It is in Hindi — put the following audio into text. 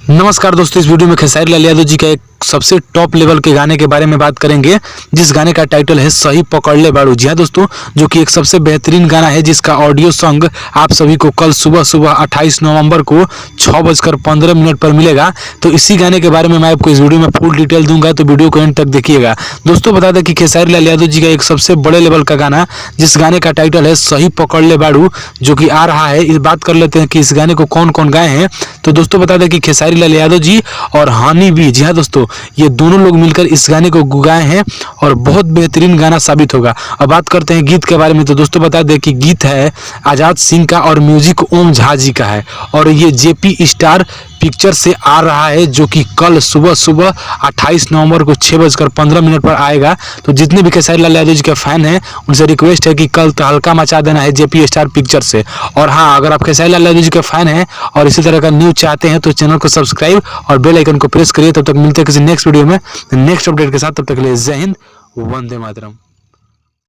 नमस्कार दोस्तों, इस वीडियो में खेसारी लाल यादव जी का एक सबसे टॉप लेवल के गाने के बारे में बात करेंगे, जिस गाने का टाइटल है सही पकड़ ले बाड़ू। जी हाँ दोस्तों, जो कि एक सबसे बेहतरीन गाना है, जिसका ऑडियो सॉन्ग आप सभी को कल सुबह 28 नवंबर को 6:15 पर मिलेगा। तो इसी गाने के बारे में मैं आपको इस वीडियो में फुल डिटेल दूंगा, तो वीडियो को एंड तक देखिएगा। दोस्तों बता दें कि खेसारी लाल यादव जी का एक सबसे बड़े लेवल का गाना, जिस गाने का टाइटल है सही पकड़ ले बाड़ू, जो कि आ रहा है। इस बात कर लेते हैं कि इस गाने को कौन कौन गाए हैं। तो दोस्तों बता दें कि खेसारी लाल यादव जी और हनी भी, जी हाँ दोस्तों, ये दोनों लोग मिलकर इस गाने को गाए हैं और बहुत बेहतरीन गाना साबित होगा। अब बात करते हैं गीत के बारे में। तो दोस्तों बता दें कि गीत है आजाद सिंह का और म्यूजिक ओम झा जी का है, और ये जेपी स्टार पिक्चर से आ रहा है, जो कि कल सुबह 28 नवंबर को 6:15 पर आएगा। तो जितने भी खेसारी लाल यादव जी के फैन हैं, उनसे रिक्वेस्ट है कि कल तहलका मचा देना है जेपी स्टार पिक्चर से। और हाँ, अगर आप खेसारी लाल यादव जी के फैन हैं और इसी तरह का न्यूज चाहते हैं, तो चैनल को सब्सक्राइब और बेल आइकन को प्रेस करिए। तब तक मिलते हैं किसी नेक्स्ट वीडियो में नेक्स्ट अपडेट के साथ। तब तक के लिए जय हिंद, वंदे मातरम।